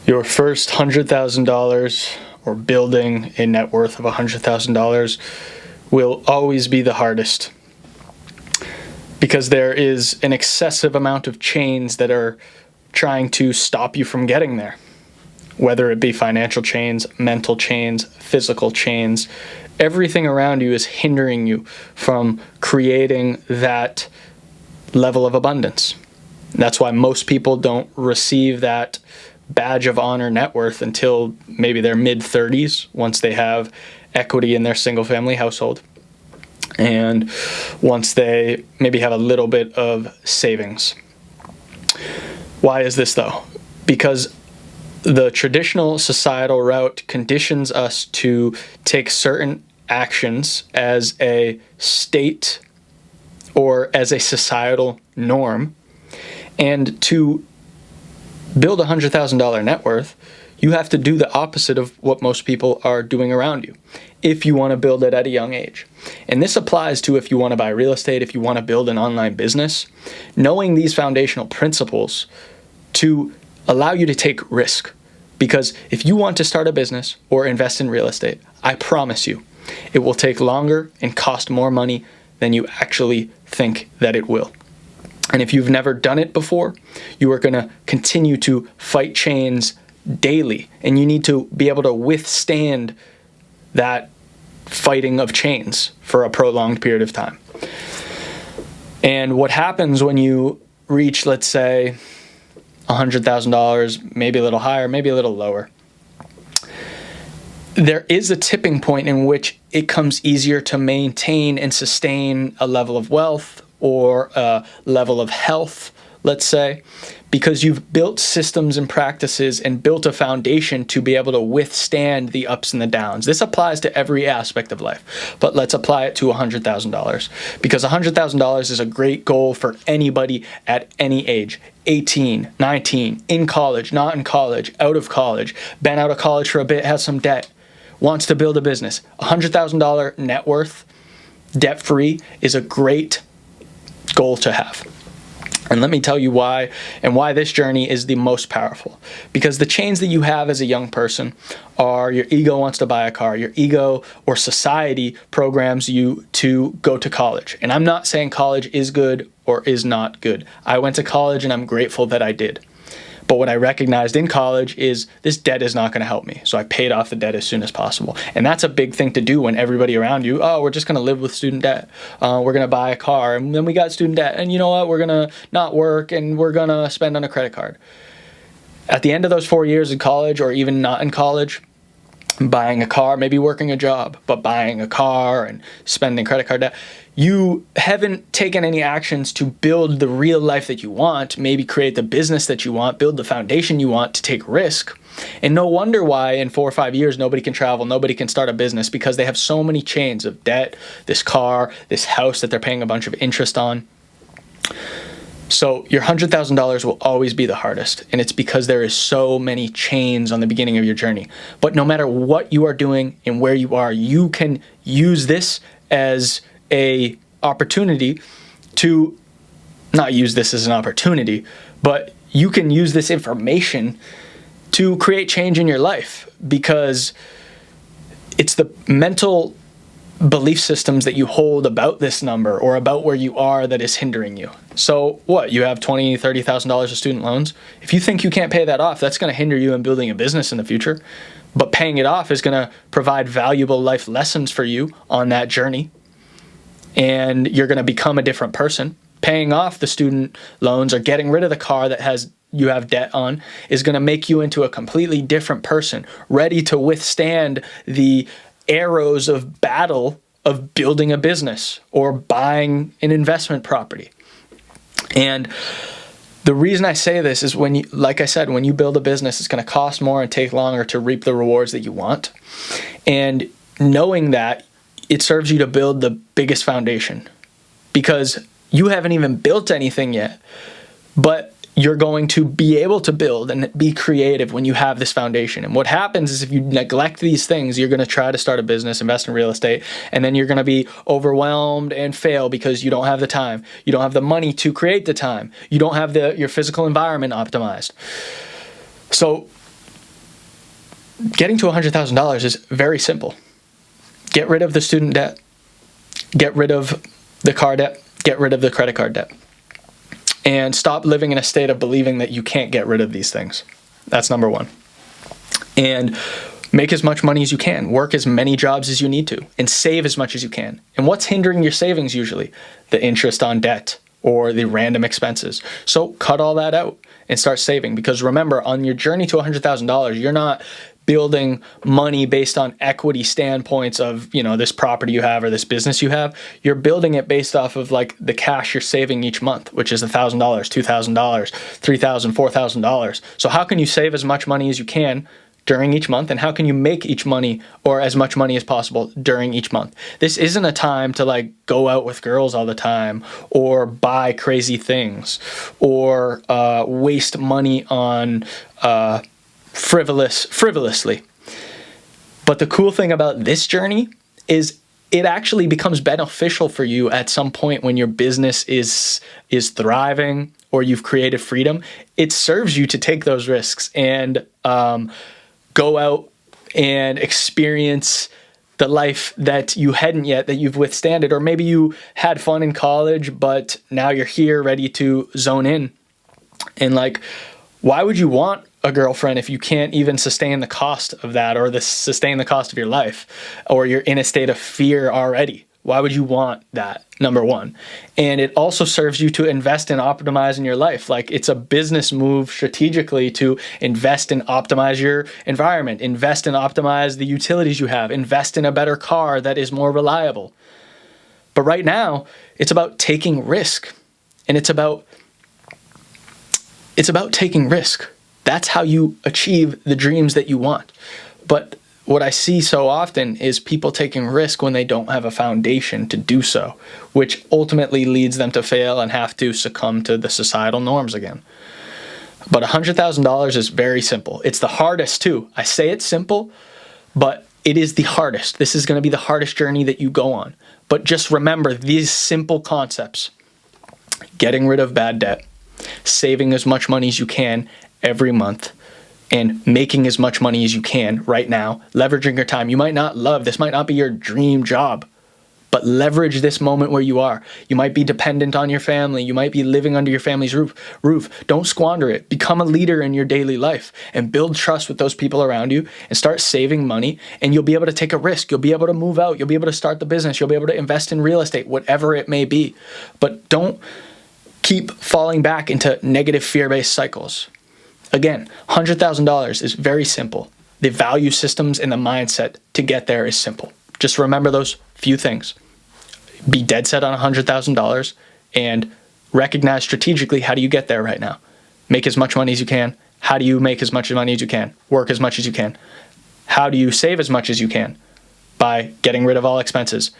Your first $100,000 or building a net worth of $100,000 will always be the hardest because there is an excessive amount of chains that are trying to stop you from getting there, whether it be financial chains, mental chains, physical chains. Everything around you is hindering you from creating that level of abundance. That's why most people don't receive that badge of honor net worth until maybe their mid-30s, once they have equity in their single-family household, and once they maybe have a little bit of savings. Why is this though? Because the traditional societal route conditions us to take certain actions as a state or as a societal norm. And to build a $100,000 net worth, you have to do the opposite of what most people are doing around you if you want to build it at a young age. And this applies to if you want to buy real estate, if you want to build an online business. Knowing these foundational principles to allow you to take risk. Because if you want to start a business or invest in real estate, I promise you, it will take longer and cost more money than you actually think that it will. And if you've never done it before, you are going to continue to fight chains daily. And you need to be able to withstand that fighting of chains for a prolonged period of time. And what happens when you reach, let's say, $100,000, maybe a little higher, maybe a little lower, there is a tipping point in which it comes easier to maintain and sustain a level of wealth or a level of health, let's say, because you've built systems and practices and built a foundation to be able to withstand the ups and the downs. This applies to every aspect of life, but let's apply it to $100,000 because $100,000 is a great goal for anybody at any age. 18, 19, in college, not in college, out of college, been out of college for a bit, has some debt, wants to build a business. $100,000 net worth, debt-free, is a great goal to have. And let me tell you why, and why this journey is the most powerful. Because the chains that you have as a young person are your ego wants to buy a car, your ego or society programs you to go to college. And I'm not saying college is good or is not good. I went to college and I'm grateful that I did. But what I recognized in college is this debt is not going to help me. So I paid off the debt as soon as possible. And that's a big thing to do when everybody around you, oh, we're just going to live with student debt. We're going to buy a car and then we got student debt. And you know what? We're going to not work and we're going to spend on a credit card. At the end of those 4 years in college or even not in college, buying a car, maybe working a job, but buying a car and spending credit card debt, you haven't taken any actions to build the real life that you want, maybe create the business that you want, build the foundation you want to take risk. And no wonder why in 4 or 5 years, nobody can travel, nobody can start a business because they have so many chains of debt, this car, this house that they're paying a bunch of interest on. So your $100,000 will always be the hardest, and it's because there is so many chains on the beginning of your journey. But no matter what you are doing and where you are, you can use this as a opportunity to not use this as an opportunity, but you can use this information to create change in your life because it's the mental belief systems that you hold about this number or about where you are that is hindering you. So what, you have $20,000, $30,000 of student loans? If you think you can't pay that off, that's going to hinder you in building a business in the future. But paying it off is going to provide valuable life lessons for you on that journey. And you're going to become a different person. Paying off the student loans or getting rid of the car that you have debt on is going to make you into a completely different person, ready to withstand the arrows of battle of building a business or buying an investment property. And the reason I say this is when you, like I said, when you build a business, it's going to cost more and take longer to reap the rewards that you want. And knowing that, it serves you to build the biggest foundation because you haven't even built anything yet, but you're going to be able to build and be creative when you have this foundation. And what happens is if you neglect these things, you're going to try to start a business, invest in real estate, and then you're going to be overwhelmed and fail because you don't have the time. You don't have the money to create the time. You don't have your physical environment optimized. So getting to $100,000 is very simple. Get rid of the student debt, get rid of the car debt, get rid of the credit card debt, and stop living in a state of believing that you can't get rid of these things. That's number one. And make as much money as you can, work as many jobs as you need to, and save as much as you can. And what's hindering your savings usually? The interest on debt or the random expenses. So cut all that out and start saving, because remember, on your journey to $100,000, you're not building money based on equity standpoints of, you know, this property you have or this business you have. You're building it based off of like the cash you're saving each month, which is $1,000, $2,000, $3,000, $4,000. So how can you save as much money as you can during each month, and how can you make each money or as much money as possible during each month? This isn't a time to like go out with girls all the time or buy crazy things or waste money on frivolously. But the cool thing about this journey is it actually becomes beneficial for you at some point when your business is thriving or you've created freedom. It serves you to take those risks and go out and experience the life that you hadn't yet, that you've withstanded. Or maybe you had fun in college, but now you're here ready to zone in. And like, why would you want a girlfriend if you can't even sustain the cost of that, or sustain the cost of your life, or you're in a state of fear already? Why would you want that? Number one. And it also serves you to invest in optimizing your life. Like, it's a business move strategically to invest and optimize your environment, invest and optimize the utilities you have, invest in a better car that is more reliable. But right now, it's about taking risk. And it's about taking risk. That's how you achieve the dreams that you want. But what I see so often is people taking risk when they don't have a foundation to do so, which ultimately leads them to fail and have to succumb to the societal norms again. But $100,000 is very simple. It's the hardest too. I say it's simple, but it is the hardest. This is going to be the hardest journey that you go on. But just remember these simple concepts: getting rid of bad debt, saving as much money as you can every month, and making as much money as you can right now, leveraging your time. You might not love, this might not be your dream job, but leverage this moment where you are. You might be dependent on your family. You might be living under your family's roof. Don't squander it. Become a leader in your daily life and build trust with those people around you and start saving money, and you'll be able to take a risk. You'll be able to move out. You'll be able to start the business. You'll be able to invest in real estate, whatever it may be. But don't keep falling back into negative fear-based cycles. Again, $100,000 is very simple. The value systems and the mindset to get there is simple. Just remember those few things. Be dead set on $100,000 and recognize strategically, how do you get there right now? Make as much money as you can. How do you make as much money as you can? Work as much as you can. How do you save as much as you can? By getting rid of all expenses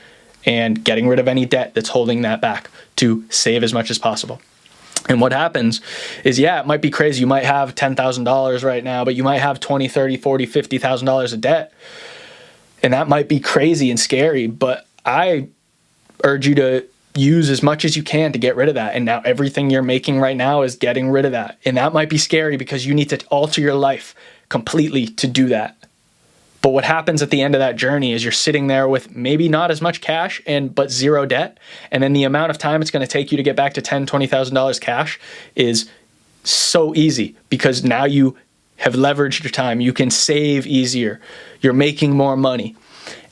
and getting rid of any debt that's holding that back to save as much as possible. And what happens is, yeah, it might be crazy. You might have $10,000 right now, but you might have $20,000, $30,000, $40,000, $50,000 of debt. And that might be crazy and scary, but I urge you to use as much as you can to get rid of that. And now everything you're making right now is getting rid of that. And that might be scary because you need to alter your life completely to do that. But what happens at the end of that journey is you're sitting there with maybe not as much cash but zero debt. And then the amount of time it's going to take you to get back to $10,000, $20,000 cash is so easy, because now you have leveraged your time. You can save easier. You're making more money.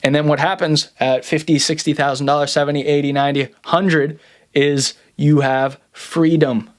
And then what happens at $50,000, $60,000, $70,000, $80,000, $90,000, $100,000 is you have freedom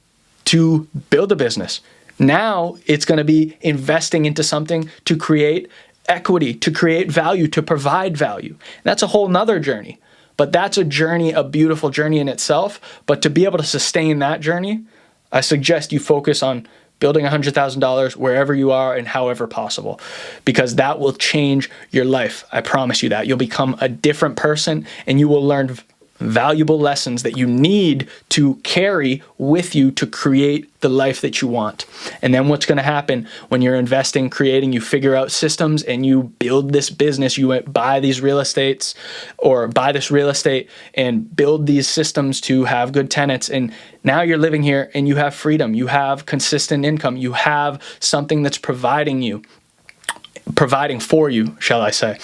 to build a business. Now it's going to be investing into something to create equity, to create value, to provide value. That's a whole nother journey. But that's a journey, a beautiful journey in itself. But to be able to sustain that journey, I suggest you focus on building $100,000 wherever you are and however possible, because that will change your life. I promise you that. You'll become a different person, and you will learn valuable lessons that you need to carry with you to create the life that you want. And then what's going to happen when you're investing, creating, you figure out systems and you build this business, you buy these real estates or buy this real estate and build these systems to have good tenants. And now you're living here and you have freedom. You have consistent income. You have something that's providing you providing for you, shall I say.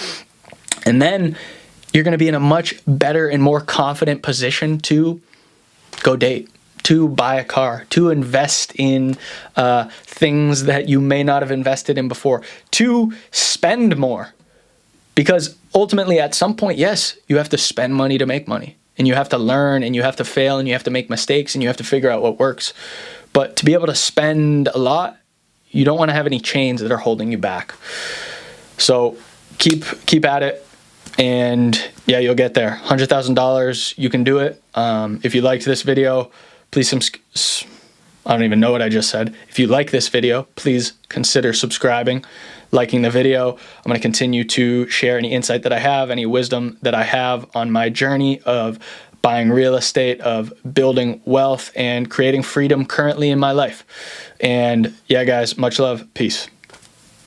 And then you're going to be in a much better and more confident position to go date, to buy a car, to invest in things that you may not have invested in before, to spend more. Because ultimately, at some point, yes, you have to spend money to make money. And you have to learn, and you have to fail, and you have to make mistakes, and you have to figure out what works. But to be able to spend a lot, you don't want to have any chains that are holding you back. So keep at it. And yeah, you'll get there. $100,000, you can do it. If you liked this video, please I don't even know what I just said. If you like this video, please consider subscribing, liking the video. I'm going to continue to share any insight that I have, any wisdom that I have on my journey of buying real estate, of building wealth, and creating freedom currently in my life. And yeah, guys, much love. Peace.